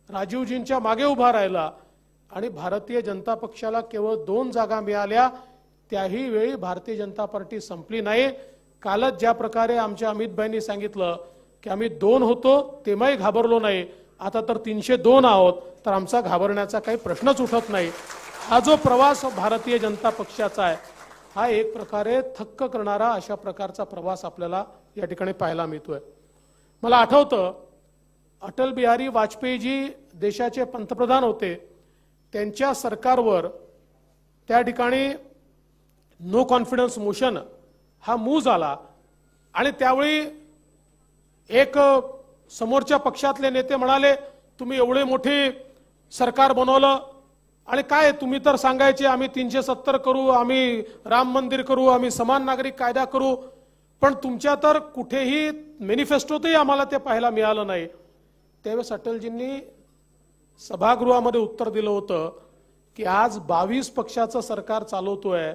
राजीवजींच्या मागे उभा राहिला आणि भारतीय जनता पक्षाला केवळ 2 जागा मिळाल्या, त्याही वेळी भारतीय जनता पार्टी संपली नाही। कालच ज्या प्रकारे आमच्या अमितभाईंनी सांगितलं की आम्ही 2 होतो तेव्हाही घाबरलो नाही, आता तर 302 आहोत, तर आमचा घाबरण्याचा काही प्रश्नच उठत नाही। हा जो प्रवास भारतीय जनता पक्षाचा आहे हा एक प्रकारे थक्क करणारा अशा प्रकारचा प्रवास आपल्याला या ठिकाणी पाहायला मिळतोय। मला आठवतं अटल बिहारी वाजपेयीजी देशाचे पंतप्रधान होते, त्यांच्या सरकारवर त्या ठिकाणी नो कॉन्फिडन्स मोशन हा मूव झाला आणि त्यावेळी एक समोरच्या पक्षातले नेते म्हणाले तुम्ही एवढे मोठे सरकार बनवलं आणि काय तुम्ही तर सांगायचे आम्ही 370 करू, आम्ही राम मंदिर करू, आम्ही समान नागरिक कायदा करू, पण तुमच्या तर कुठेही मॅनिफेस्टोतही आम्हाला ते पाहायला मिळालं नाही। त्यावेळेस अटलजींनी सभागृहामध्ये उत्तर दिलं होतं की आज 22 पक्षाचं सरकार चालवतोय,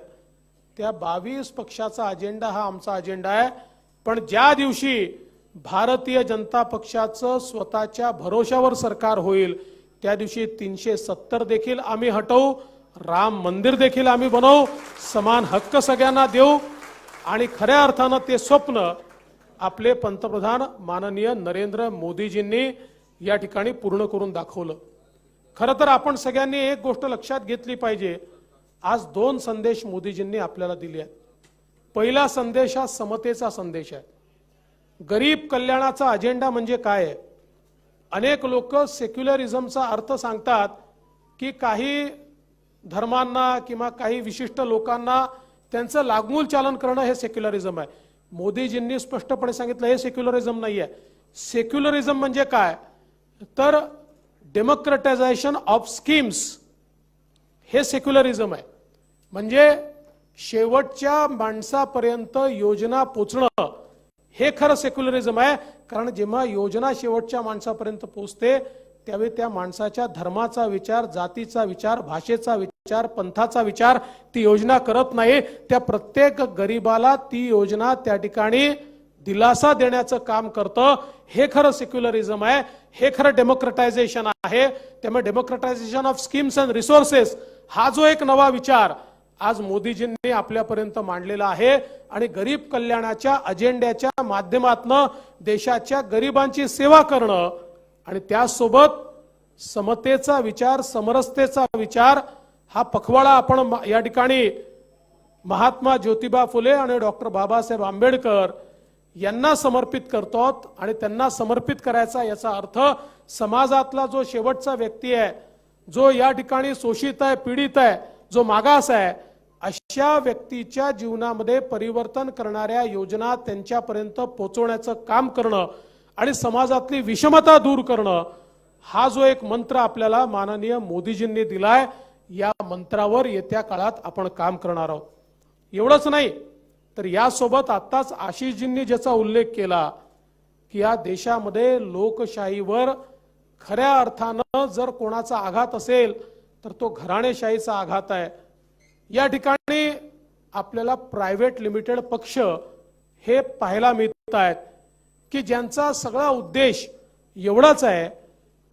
त्या 22 पक्षाचा अजेंडा हा आमचा अजेंडा आहे, पण ज्या दिवशी भारतीय जनता पक्षाचं स्वतःच्या भरोशावर सरकार होईल त्या दिवशी 370 देखील आम्ही हटवू, राम मंदिर देखील आम्ही बनवू, समान हक्क सगळ्यांना देऊ आणि खऱ्या अर्थानं ते स्वप्न आपले पंतप्रधान माननीय नरेंद्र मोदीजींनी या ठिकाणी पूर्ण करून दाखवलं। खरं तर आपण सगळ्यांनी एक गोष्ट लक्षात घेतली पाहिजे, आज 2 संदेश मोदीजींनी आपल्याला दिले आहेत। पहिला संदेश हा समतेचा संदेश आहे। गरीब कल्याणाचा अजेंडा म्हणजे काय आहे? अनेक लोक सेक्युलरिझमचा अर्थ सांगतात की काही धर्मांना किंवा काही विशिष्ट लोकांना त्यांचं लागमूल चालन करणं हे सेक्युलरिझम आहे। मोदीजींनी स्पष्टपणे सांगितलं हे सेक्युलरिझम नाहीये। सेक्युलरिझम म्हणजे काय तर डेमोक्रेटायझेशन ऑफ स्कीम्स हे सेक्युलरिझम आहे। म्हणजे शेवटच्या माणसापर्यंत योजना पोचणं हे खरं सेक्युलरिझम आहे, कारण जेव्हा योजना शेवटच्या माणसापर्यंत पोहोचते त्यावेळी त्या माणसाच्या धर्माचा विचार, जातीचा विचार, भाषेचा विचार, पंथाचा विचार ती योजना करत नाही, त्या प्रत्येक गरीबाला ती योजना त्या ठिकाणी दिलासा देण्याचं काम करतं। हे खरं सेक्युलरिझम आहे, हे खरं डेमोक्रेटायझेशन आहे। त्यामुळे डेमोक्रेटायझेशन ऑफ स्कीम्स अँड रिसोर्सेस हा जो एक नवा विचार आज मोदीजींनी आपल्यापर्यंत मांडलेला आहे आणि गरीब कल्याणाच्या अजेंड्याच्या माध्यमातून देशाच्या गरिबांची सेवा करणं आणि त्यासोबत समतेचा विचार, समरसतेचा विचार हा पखवाडा आपण या ठिकाणी महात्मा ज्योतिबा फुले आणि डॉक्टर बाबासाहेब आंबेडकर यांना समर्पित करतो आणि त्यांना समर्पित करायचा याचा अर्थ समाजातला जो शेवटचा व्यक्ती आहे, जो या ठिकाणी शोषित आहे, पीडित आहे, जो मागास आहे, अशा व्यक्तीच्या जीवनामध्ये परिवर्तन करणाऱ्या योजना त्यांच्यापर्यंत पोहोचवण्याचं काम करणं आणि समाजातली विषमता दूर करणं, हा जो एक मंत्र आपल्याला माननीय मोदीजींनी दिलाय, या मंत्रावर येत्या काळात आपण काम करणार आहोत. एवढंच नाही तर यासोबत आत्ताच आशिषजींनी ज्याचा उल्लेख केला की या देशामध्ये लोकशाहीवर खऱ्या अर्थानं जर कोणाचा आघात असेल तर तो घराणेशाहीचा आघात आहे. या ठिकाणी आपल्याला प्रायव्हेट लिमिटेड पक्ष हे पाहायला मिळत आहेत की ज्यांचा सगळा उद्देश एवढाच आहे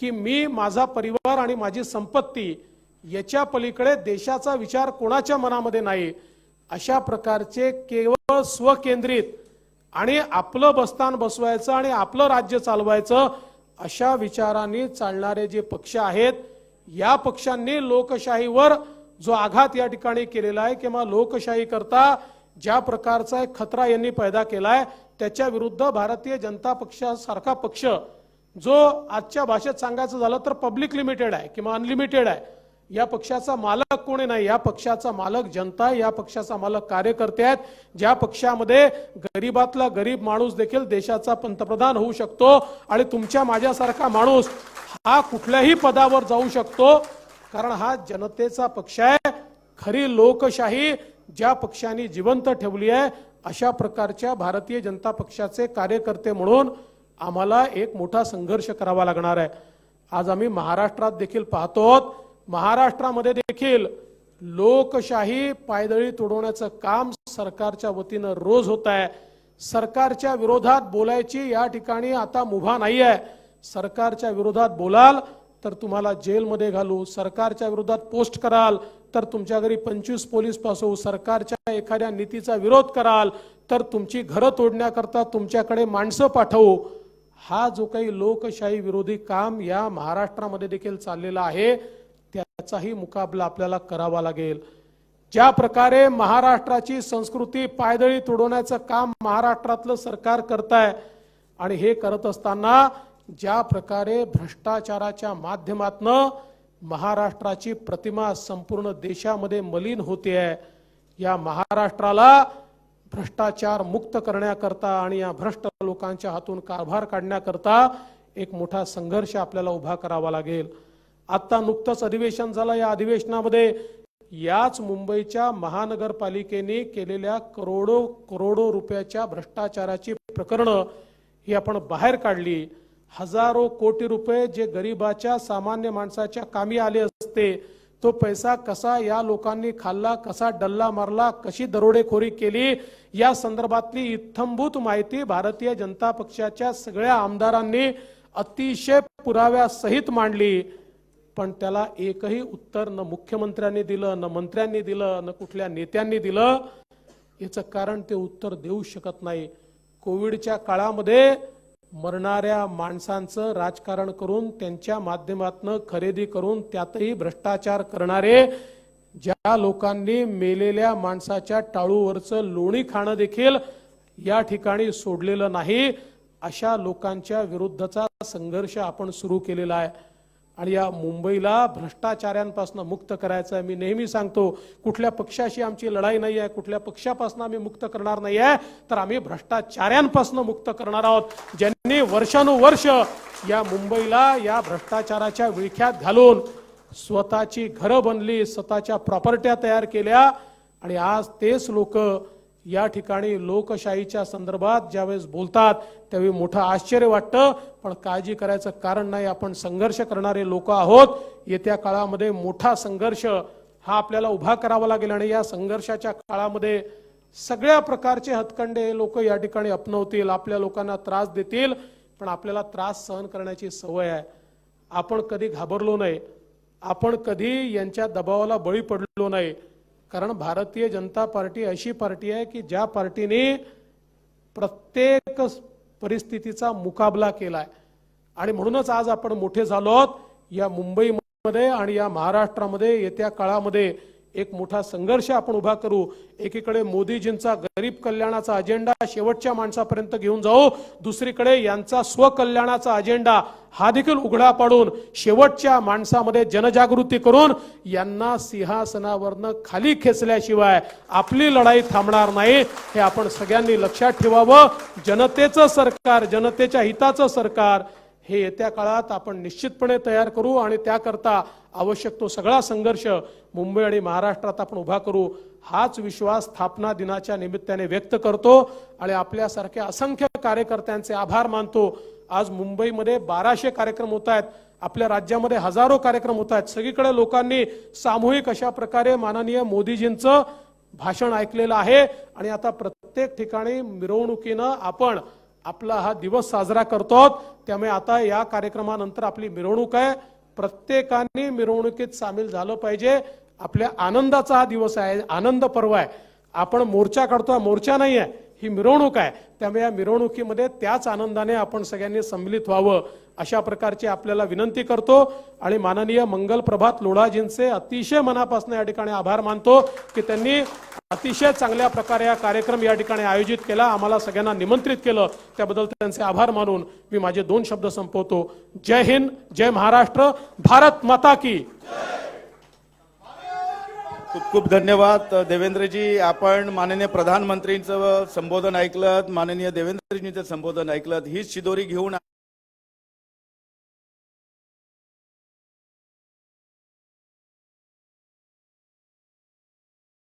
की मी, माझा परिवार आणि माझी संपत्ती याच्या पलीकडे देशाचा विचार कोणाच्या मनामध्ये नाही, अशा प्रकारचे केवळ स्वकेंद्रित आणि आपलं बस्तान बसवायचं आणि आपलं राज्य चालवायचं अशा विचारांनी चालणारे जे पक्ष आहेत, या पक्षांनी लोकशाहीवर जो आघात या ठिकाणी केलेला आहे किंवा लोकशाही करता ज्या प्रकारचा एक खतरा यांनी पैदा केलाय, त्याच्या विरुद्ध भारतीय जनता पक्षासारखा पक्ष जो आजच्या भाषेत सांगायचं झालं तर पब्लिक लिमिटेड आहे किंवा अनलिमिटेड आहे, या पक्षाचा मालक कोणी नाही, या पक्षाचा मालक जनता आहे, या पक्षाचा मालक कार्यकर्ते आहेत, ज्या पक्षामध्ये गरीबातला गरीब माणूस देखील देशाचा पंतप्रधान होऊ शकतो आणि तुमच्या माझ्यासारखा माणूस हा कुठल्याही पदावर जाऊ शकतो, कारण हा जनतेचा पक्ष आहे. खरी लोकशाही ज्या पक्षांनी जिवंत ठेवली आहे, अशा प्रकारच्या भारतीय जनता पक्षाचे कार्यकर्ते म्हणून आम्हाला एक मोठा संघर्ष करावा लागणार आहे. आज आम्ही महाराष्ट्रात देखील पाहतो, महाराष्ट्रामध्ये देखील लोकशाही पायदळी तोडवण्याचं काम सरकारच्या वतीनं रोज होत आहे. सरकारच्या विरोधात बोलायची या ठिकाणी आता मुभा नाही आहे. सरकारच्या विरोधात बोलाल तर तुम्हाला जेलमध्ये घालू, सरकारच्या विरोधात पोस्ट कराल तर तुमच्या घरी 25 पोलीस पासवू, सरकारच्या एखाद्या नीतीचा विरोध कराल तर तुमची घरं तोडण्याकरता तुमच्याकडे माणसं पाठवू. हा जो काही लोकशाही विरोधी काम या महाराष्ट्रामध्ये देखील चाललेला आहे, त्याचाही मुकाबला आपल्याला करावा लागेल. ज्या प्रकारे महाराष्ट्राची संस्कृती पायदळी तोडवण्याचं काम महाराष्ट्रातलं सरकार करताय आणि हे करत असताना ज्या प्रकारे भ्रष्टाचाराच्या माध्यमातून महाराष्ट्राची प्रतिमा संपूर्ण देशामध्ये मलिन होते आहे, या महाराष्ट्राला भ्रष्टाचार मुक्त करण्याकरता आणि या भ्रष्ट लोकांच्या हातून कारभार काढण्याकरता एक मोठा संघर्ष आपल्याला उभा करावा लागेल. आता नुकतंच अधिवेशन झालं, या अधिवेशनामध्ये याच मुंबईच्या महानगरपालिकेने केलेल्या करोडो रुपयाच्या भ्रष्टाचाराची प्रकरणं ही आपण बाहेर काढली. हजारो कोटी रुपये जे गरिबाच्या सामान्य माणसाच्या कामी आले असते, तो पैसा कसा या लोकांनी खाल्ला, कसा डल्ला मारला, कशी दरोडेखोरी केली, या संदर्भातली इत्थंभूत माहिती भारतीय जनता पक्षाच्या सगळ्या आमदारांनी अतिशय पुराव्यासहित मांडली. पण त्याला एकही उत्तर न मुख्यमंत्र्यांनी दिलं, न मंत्र्यांनी दिलं, न कुठल्या नेत्यांनी दिलं. याचं कारण ते उत्तर देऊ शकत नाही. कोविडच्या काळामध्ये मरणाऱ्या माणसांचं राजकारण करून त्यांच्या माध्यमातून खरेदी करून त्यातही भ्रष्टाचार करणारे, ज्या लोकांनी मेलेल्या माणसाच्या टाळूवरचं लोणी खाणं देखील या ठिकाणी सोडलेलं नाही, अशा लोकांच्या विरुद्धचा संघर्ष आपण सुरू केलेला आहे. आणि या मुंबईला भ्रष्टाचारांपासून मुक्त करायचं आहे. मी नेहमी सांगतो, कुठल्या पक्षाशी आमची लढाई नाही आहे, कुठल्या पक्षापासून आम्ही मुक्त करणार नाही आहे, तर आम्ही भ्रष्टाचारांपासून मुक्त करणार आहोत, ज्यांनी वर्षानुवर्ष या मुंबईला या भ्रष्टाचाराच्या विळख्यात घालून स्वतःची घरं बनली, स्वतःच्या प्रॉपर्ट्या तयार केल्या. आणि आज तेच लोक या ठिकाणी लोकशाहीच्या संदर्भात ज्यावेळेस बोलतात त्यावेळी मोठं आश्चर्य वाटतं. पण काळजी करायचं कारण नाही, आपण संघर्ष करणारे लोक आहोत. येत्या काळामध्ये मोठा संघर्ष हा आपल्याला उभा करावा लागेल आणि या संघर्षाच्या काळामध्ये सगळ्या प्रकारचे हतकंडे लोक या ठिकाणी अपनवतील, आपल्या लोकांना त्रास देतील. पण आपल्याला त्रास सहन करण्याची सवय आहे. आपण कधी घाबरलो नाही, आपण कधी यांच्या दबावाला बळी पडलो नाही. कारण भारतीय जनता पार्टी अशी पार्टी आहे की ज्या पार्टीने प्रत्येक परिस्थितीचा मुकाबला केलाय आणि म्हणूनच आज आपण मोठे झालो आहोत. या मुंबईमध्ये आणि या महाराष्ट्रामध्ये येत्या काळामध्ये एक मोठा संघर्ष आपण उभा करू। एकीकडे मोदीजींचा गरीब कल्याणाचा अजेंडा शेवटच्या माणसापर्यंत घेऊन जाऊ, दुसरीकडे यांचा स्वकल्याणाचा अजेंडा हा देखील उघडा पाडून शेवटच्या माणसामध्ये जनजागृती करून यांना सिंहासनावरनं खाली खेचल्याशिवाय आपली लढाई थांबणार नाही, हे आपण सगळ्यांनी लक्षात ठेवावं। जनतेचं सरकार, जनतेच्या हिताचं सरकार हे येत्या काळात आपण निश्चितपणे तयार करू आणि त्याकरता आवश्यक तो सगळा संघर्ष मुंबई आणि महाराष्ट्रात आपण उभा करू। हाच विश्वास स्थापना दिनाच्या निमित्ताने व्यक्त करतो आणि आपल्यासारख्या असंख्य कार्यकर्त्यांचे आभार मानतो। आज मुंबईमध्ये 1200 कार्यक्रम होत आहेत, आपल्या राज्यामध्ये हजारो कार्यक्रम होत आहेत। सगळीकडे लोकांनी सामूहिक अशा प्रकारे माननीय मोदीजींचं भाषण ऐकलेलं आहे आणि आता प्रत्येक ठिकाणी मिरवणुकीनं आपण आपला हा दिवस साजरा करतो। त्यामुळे आता या कार्यक्रमानंतर आपली मिरवणूक आहे, प्रत्येकाने मिरवणुकीत सामील झालं पाहिजे। आपल्या आनंदाचा हा दिवस आहे, आनंद पर्व आहे। आपण मोर्चा काढतोय, मोर्चा नाही आहे, ही मिरवणूक आहे। त्यामुळे या मिरवणुकीमध्ये त्याच आनंदाने आपण सगळ्यांनी सम्मिलित व्हावं अशा प्रकारची आपल्याला विनंती करतो आणि माननीय मंगल प्रभात लोढाजींचे अतिशय मनापासून या ठिकाणी आभार मानतो की त्यांनी अतिशय चांगल्या प्रकारे हा कार्यक्रम या ठिकाणी आयोजित केला, आम्हाला सगळ्यांना निमंत्रित केलं, त्याबद्दल त्यांचे आभार मानून मी माझे 2 शब्द संपवतो। जय हिंद, जय महाराष्ट्र, भारत माता की। खूप खूप धन्यवाद देवेंद्रजी। आपण माननीय प्रधानमंत्रींचं संबोधन ऐकलं, माननीय देवेंद्रजींचं संबोधन ऐकलं। हीच शिदोरी घेऊन